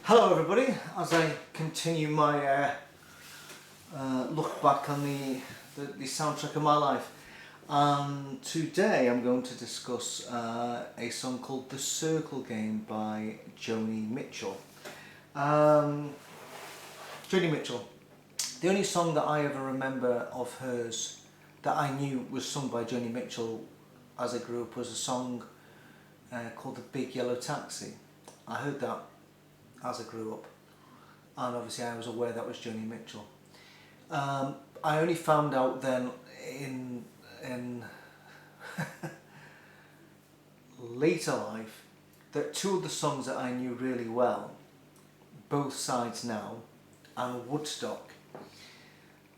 Hello everybody, as I continue my look back on the soundtrack of my life, and today I'm going to discuss a song called The Circle Game by Joni Mitchell. Joni Mitchell, the only song that I ever remember of hers that I knew was sung by Joni Mitchell as I grew up was a song called The Big Yellow Taxi. I heard that as I grew up, and obviously I was aware that was Joni Mitchell. I only found out then in later life that two of the songs that I knew really well, Both Sides Now and Woodstock,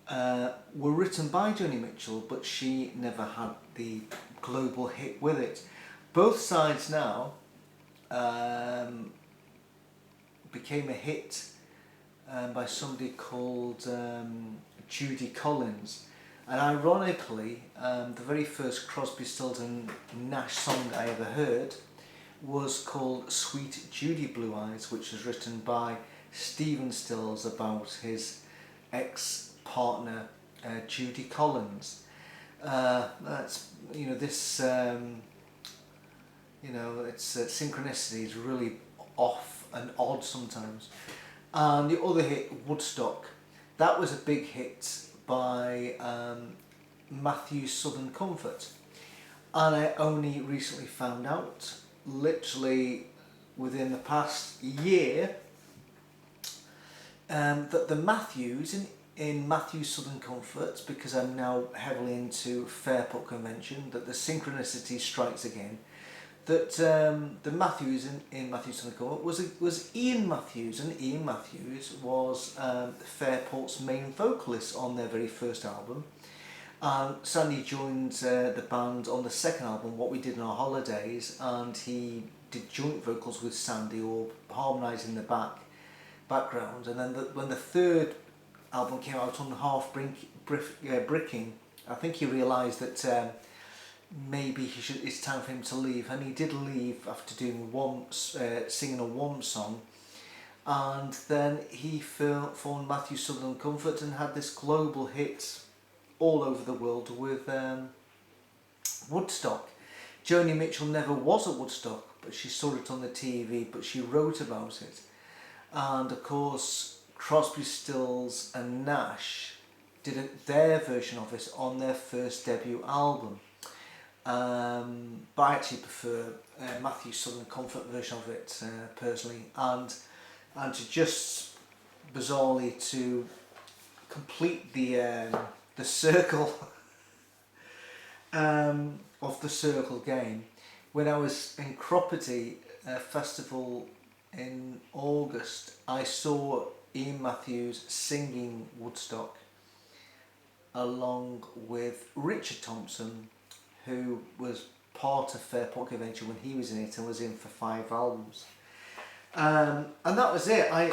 were written by Joni Mitchell, but she never had the global hit with it. Both Sides Now became a hit by somebody called Judy Collins, and ironically the very first Crosby, Stills and Nash song I ever heard was called Sweet Judy Blue Eyes, which was written by Stephen Stills about his ex-partner Judy Collins. That's this it's synchronicity is really off and odd sometimes. And the other hit, Woodstock, that was a big hit by Matthew Southern Comfort, and I only recently found out, literally within the past year, that the Matthews in Matthew Southern Comfort, because I'm now heavily into Fairport Convention, that the synchronicity strikes again, that the Matthews in Matthew Southern Comfort was Ian Matthews, and Ian Matthews was Fairport's main vocalist on their very first album. Sandy joined the band on the second album, What We Did in Our Holidays, and he did joint vocals with Sandy, or harmonising the background. And then when the third album came out on Half Bricking, I think he realised that maybe it's time for him to leave, and he did leave after doing singing a Womp song, and then he formed Matthew Southern Comfort and had this global hit all over the world with Woodstock. Joni Mitchell never was at Woodstock, but she saw it on the TV, but she wrote about it. And of course Crosby, Stills and Nash did their version of it on their first debut album. But I actually prefer Matthew Southern Comfort version of it personally, and to just bizarrely to complete the circle of the circle game. When I was in Croppedy Festival in August, I saw Ian Matthews singing Woodstock along with Richard Thompson, who was part of Fairport Convention when he was in it and was in for 5 albums. And that was it. I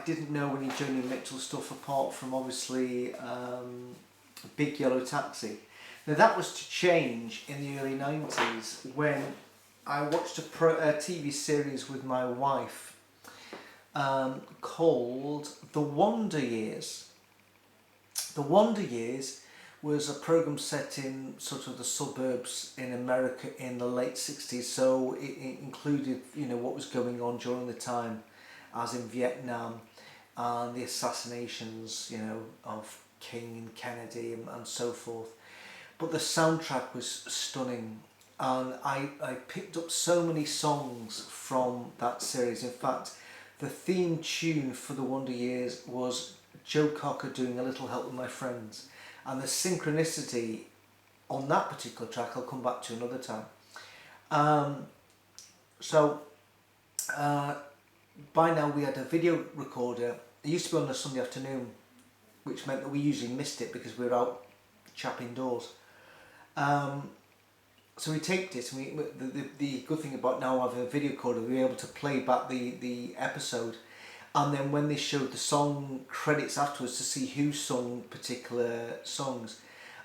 didn't know any Joni Mitchell stuff apart from obviously Big Yellow Taxi. Now that was to change in the early 90s when I watched a TV series with my wife called The Wonder Years. The Wonder Years was a program set in sort of the suburbs in America in the late 60s, so it included what was going on during the time, as in Vietnam, and the assassinations of King and Kennedy and so forth. But the soundtrack was stunning, and I picked up so many songs from that series. In fact, the theme tune for The Wonder Years was Joe Cocker doing A Little Help With My Friends. And the synchronicity on that particular track I'll come back to another time. By now we had a video recorder. It used to be on a Sunday afternoon, which meant that we usually missed it because we were out chapping doors. So we taped it, and the good thing about now having a video recorder, we were able to play back the episode. And then when they showed the song credits afterwards to see who sung particular songs.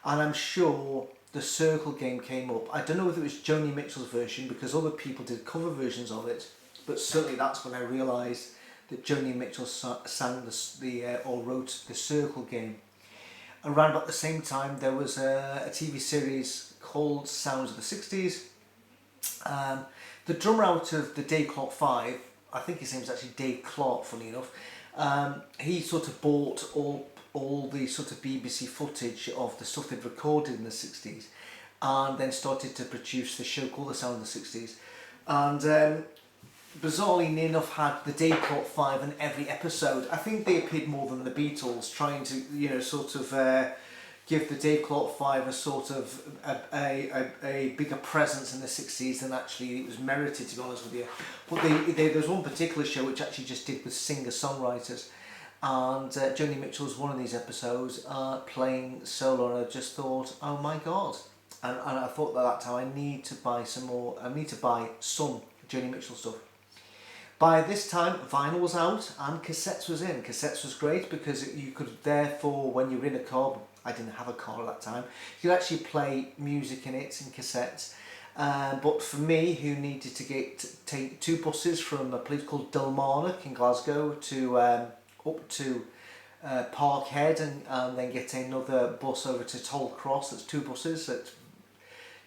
And I'm sure the Circle Game came up. I don't know if it was Joni Mitchell's version because other people did cover versions of it, but certainly that's when I realised that Joni Mitchell sang or wrote the Circle Game. Around about the same time, there was a TV series called Sounds of the 60s. The drummer out of the Dave Clark 5, I think his name is actually Dave Clark, funny enough, he sort of bought all the sort of BBC footage of the stuff they'd recorded in the 60s and then started to produce the show called The Sound of the 60s. And bizarrely enough had the Dave Clark 5 in every episode. I think they appeared more than the Beatles, trying to, you know, sort of give the Dave Clark 5 a sort of a bigger presence in the 60s than actually it was merited, to be honest with you. But there's one particular show which actually just did with singer-songwriters, and Joni Mitchell was one of these episodes playing solo, and I just thought, oh my god. And I thought at that time I need to buy some Joni Mitchell stuff. By this time, vinyl was out and cassettes was in. Cassettes was great because you could therefore, when you were in a car, I didn't have a car at that time, you could actually play music in it, in cassettes. But for me, who needed to take 2 buses from a place called Dalmarnock in Glasgow to up to Parkhead and then get another bus over to Toll Cross, that's 2 buses at,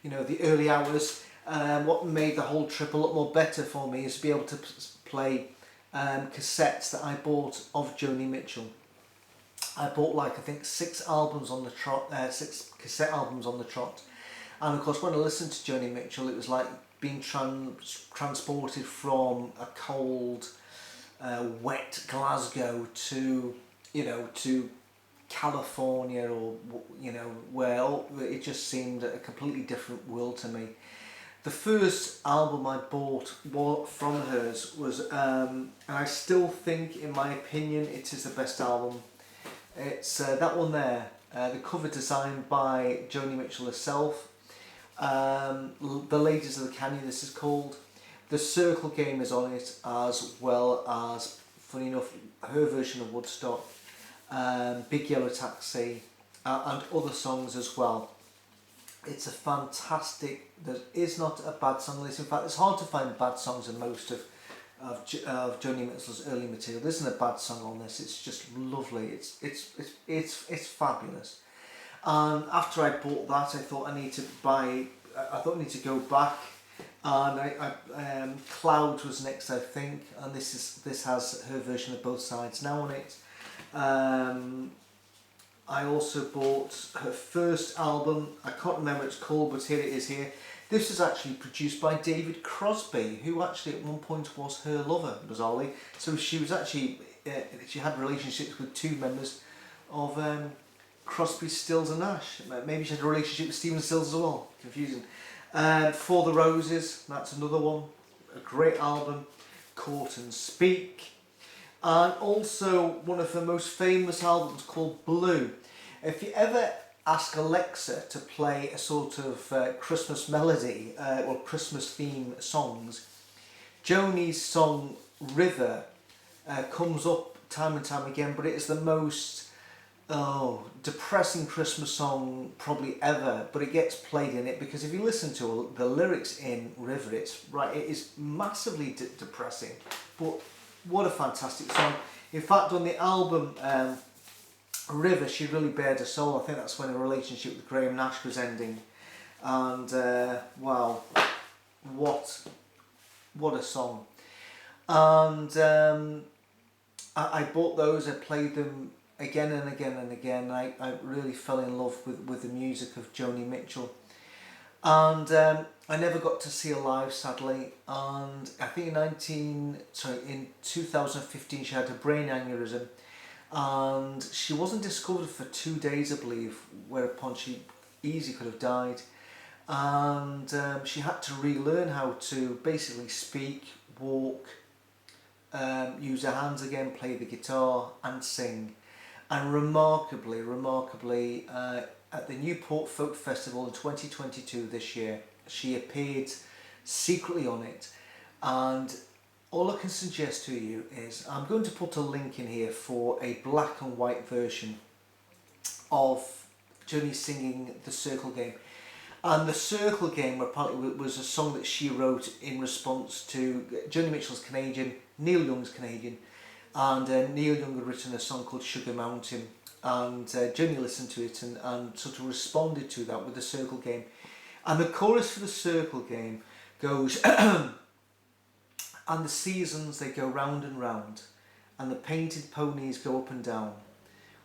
you know, the early hours. What made the whole trip a lot more better for me is to be able to play cassettes that I bought of Joni Mitchell. I bought I think 6 albums on the trot, 6 cassette albums on the trot, and of course when I listened to Joni Mitchell, it was like being transported from a cold, wet Glasgow to, you know, to California, or, you know, where it just seemed a completely different world to me. The first album I bought from hers was, and I still think, in my opinion, it is the best album. It's that one there, the cover designed by Joni Mitchell herself. The Ladies of the Canyon, this is called. The Circle Game is on it, as well as, funny enough, her version of Woodstock, Big Yellow Taxi, and other songs as well. It's a fantastic, there is not a bad song on this. In fact, it's hard to find bad songs in most of Joni Mitchell's early material. There isn't a bad song on this. It's just lovely. It's fabulous. And after I bought that, I thought I need to go back, and Cloud was next, I think, and this has her version of Both Sides Now on it. I also bought her first album. I can't remember what it's called, but here it is here. This was actually produced by David Crosby, who actually at one point was her lover, bizarrely. So she was actually, she had relationships with 2 members of Crosby, Stills and Nash. Maybe she had a relationship with Stephen Stills as well. Confusing. For the Roses, that's another one. A great album. Court and Speak. And also one of her most famous albums called Blue. If you ever ask Alexa to play a sort of Christmas melody or Christmas theme songs, Joni's song River comes up time and time again, but it is the most depressing Christmas song probably ever, but it gets played in it because if you listen to the lyrics in River, it is massively depressing, but what a fantastic song. In fact, on the album River, she really bared her soul. I think that's when her relationship with Graham Nash was ending. And wow, what a song. And I bought those, I played them again and again and again. I really fell in love with the music of Joni Mitchell. And I never got to see her live, sadly, and I think in 2015 she had a brain aneurysm, and she wasn't discovered for 2 days, I believe, whereupon she easily could have died, and she had to relearn how to basically speak, walk, use her hands again, play the guitar and sing, and remarkably, at the Newport Folk Festival in 2022 this year, she appeared secretly on it, and all I can suggest to you is, I'm going to put a link in here for a black and white version of Joni singing The Circle Game. And the Circle Game apparently was a song that she wrote in response to Joni Mitchell's Canadian, Neil Young's Canadian, and Neil Young had written a song called Sugar Mountain, and Joni listened to it and sort of responded to that with the Circle Game. And the chorus for the Circle Game goes, and the seasons they go round and round, and the painted ponies go up and down.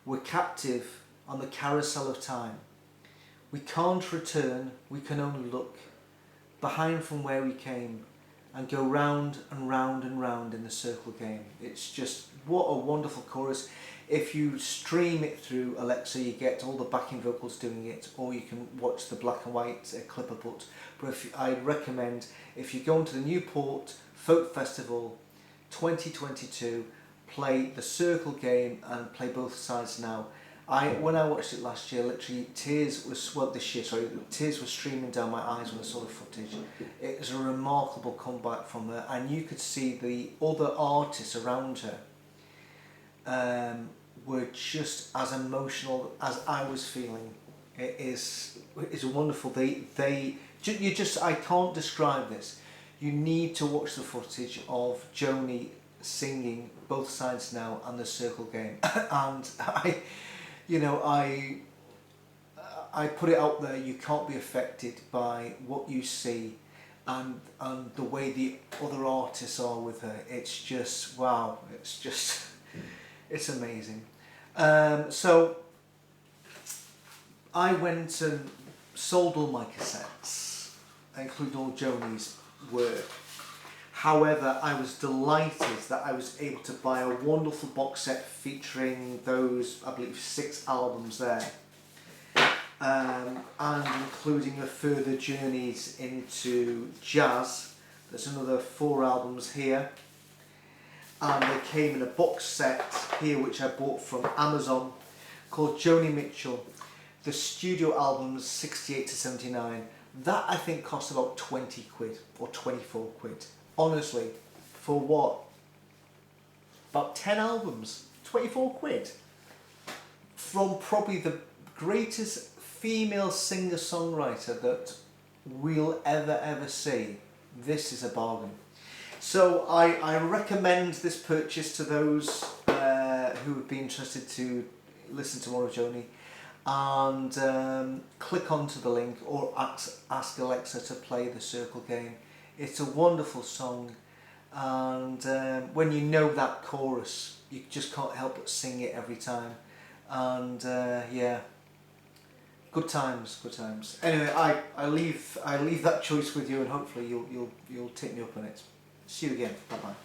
We're captive on the carousel of time. We can't return, we can only look behind from where we came and go round and round and round in the Circle Game. It's just, what a wonderful chorus. If you stream it through Alexa, you get all the backing vocals doing it, or you can watch the black and white clip I put. But I'd recommend, if you go into the Newport Folk Festival 2022, play the Circle Game and play Both Sides Now. When I watched it last year, literally tears were streaming down my eyes when I saw the footage. It was a remarkable comeback from her, and you could see the other artists around her were just as emotional as I was feeling. It's wonderful. I can't describe this. You need to watch the footage of Joni singing Both Sides Now and the Circle Game, and I put it out there. You can't be affected by what you see and the way the other artists are with her. It's just, wow, it's amazing. So I went and sold all my cassettes, including all Joni's work. However, I was delighted that I was able to buy a wonderful box set featuring those, I believe, 6 albums there, and including a further journeys into jazz. There's another 4 albums here, and they came in a box set here which I bought from Amazon called Joni Mitchell, the studio albums 68 to 79. That I think cost about 20 quid or 24 quid. Honestly, for what? About 10 albums, 24 quid. From probably the greatest female singer-songwriter that we'll ever see. This is a bargain. So I recommend this purchase to those who would be interested to listen to more of Joni, and click onto the link or ask Alexa to play the Circle Game. It's a wonderful song, and when you know that chorus, you just can't help but sing it every time. And yeah, good times, good times. Anyway, I leave that choice with you, and hopefully you'll take me up on it. See you again. Bye bye.